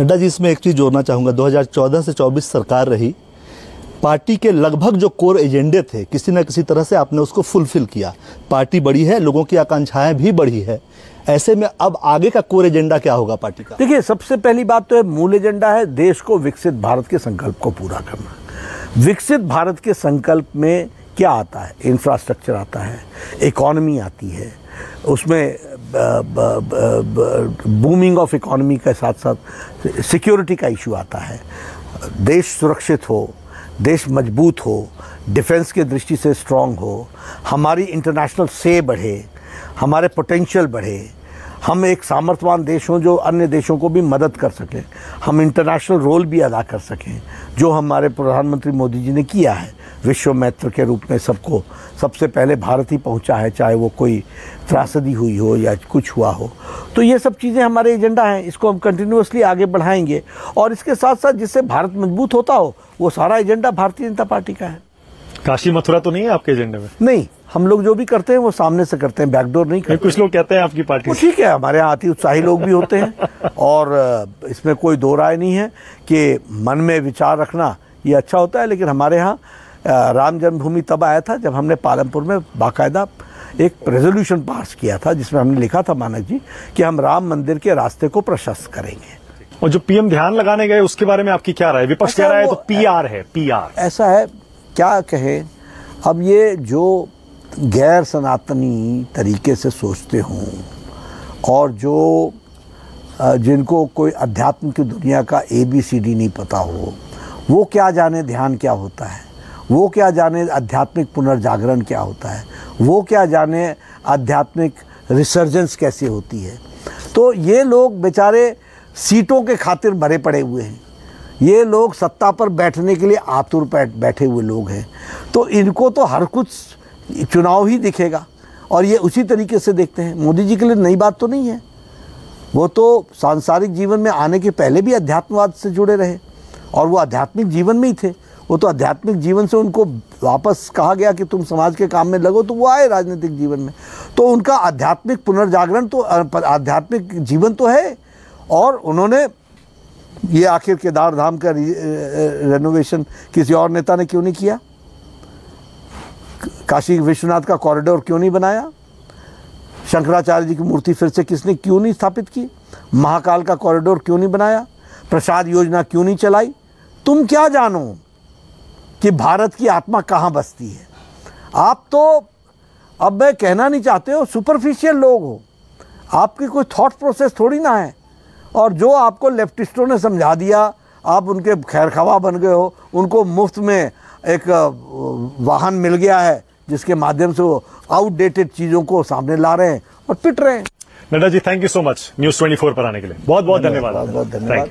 नड्डा जी, इसमें एक चीज़ जोड़ना चाहूँगा, 2014 से 24 सरकार रही, पार्टी के लगभग जो कोर एजेंडे थे किसी न किसी तरह से आपने उसको फुलफिल किया। पार्टी बड़ी है, लोगों की आकांक्षाएं भी बढ़ी है। ऐसे में अब आगे का कोर एजेंडा क्या होगा पार्टी का? देखिए, सबसे पहली बात तो है, मूल एजेंडा है देश को विकसित भारत के संकल्प को पूरा करना। विकसित भारत के संकल्प में क्या आता है? इंफ्रास्ट्रक्चर आता है, इकोनॉमी आती है, उसमें बूमिंग ऑफ इकोनॉमी के साथ साथ सिक्योरिटी का इशू आता है। देश सुरक्षित हो, देश मजबूत हो, डिफेंस के दृष्टि से स्ट्रांग हो, हमारी इंटरनेशनल से बढ़े, हमारे पोटेंशियल बढ़े, हम एक सामर्थ्यवान देश हों जो अन्य देशों को भी मदद कर सकें, हम इंटरनेशनल रोल भी अदा कर सकें, जो हमारे प्रधानमंत्री मोदी जी ने किया है। विश्व मित्र के रूप में सबको सबसे पहले भारत ही पहुंचा है, चाहे वो कोई त्रासदी हुई हो या कुछ हुआ हो। तो ये सब चीज़ें हमारे एजेंडा हैं, इसको हम कंटिन्यूअसली आगे बढ़ाएंगे। और इसके साथ साथ जिससे भारत मजबूत होता हो, वो सारा एजेंडा भारतीय जनता पार्टी का है। काशी मथुरा तो नहीं है आपके एजेंडे में? नहीं, हम लोग जो भी करते हैं वो सामने से करते हैं, बैकडोर नहीं करते। कुछ लोग कहते हैं आपकी पार्टी ठीक है, हमारे यहाँ अति उत्साही लोग भी होते हैं और इसमें कोई दो राय नहीं है कि मन में विचार रखना ये अच्छा होता है। लेकिन हमारे यहाँ राम जन्मभूमि तब आया था जब हमने पालमपुर में बाकायदा एक रेजोल्यूशन पास किया था, जिसमें हमने लिखा था, मानक जी, कि हम राम मंदिर के रास्ते को प्रशस्त करेंगे। और जो पीएम ध्यान लगाने गए उसके बारे में आपकी क्या राय? विपक्ष कह रहा है तो पीआर है, पीआर। ऐसा है, क्या कहें, अब ये जो गैर सनातनी तरीके से सोचते हों और जो जिनको कोई अध्यात्म की दुनिया का ABCD नहीं पता हो, वो क्या जाने ध्यान क्या होता है, वो क्या जाने आध्यात्मिक पुनर्जागरण क्या होता है, वो क्या जाने आध्यात्मिक रिसर्जेंस कैसे होती है। तो ये लोग बेचारे सीटों के खातिर भरे पड़े हुए हैं, ये लोग सत्ता पर बैठने के लिए आतुर बैठे हुए लोग हैं। तो इनको तो हर कुछ चुनाव ही दिखेगा और ये उसी तरीके से देखते हैं। मोदी जी के लिए नई बात तो नहीं है, वो तो सांसारिक जीवन में आने के पहले भी अध्यात्मवाद से जुड़े रहे और वो आध्यात्मिक जीवन में ही थे। वो तो आध्यात्मिक जीवन से उनको वापस कहा गया कि तुम समाज के काम में लगो, तो वो आए राजनीतिक जीवन में। तो उनका आध्यात्मिक पुनर्जागरण तो आध्यात्मिक जीवन तो है। और उन्होंने ये आखिर केदार धाम का रेनोवेशन किसी और नेता ने क्यों नहीं किया? काशी विश्वनाथ का कॉरिडोर क्यों नहीं बनाया? शंकराचार्य जी की मूर्ति फिर से किसने क्यों नहीं स्थापित की? महाकाल का कॉरिडोर क्यों नहीं बनाया? प्रसाद योजना क्यों नहीं चलाई? तुम क्या जानो कि भारत की आत्मा कहाँ बसती है? आप तो, अब मैं कहना नहीं चाहते हो, सुपरफिशियल लोग हो, आपकी कोई थॉट प्रोसेस थोड़ी ना है। और जो आपको लेफ्टिस्टों ने समझा दिया, आप उनके खैरखवा बन गए हो। उनको मुफ्त में एक वाहन मिल गया है जिसके माध्यम से वो आउटडेटेड चीज़ों को सामने ला रहे हैं और पिट रहे हैं। Nadda ji, thank you so much news 24 पर आने के लिए। बहुत बहुत धन्यवाद। बहुत धन्यवाद।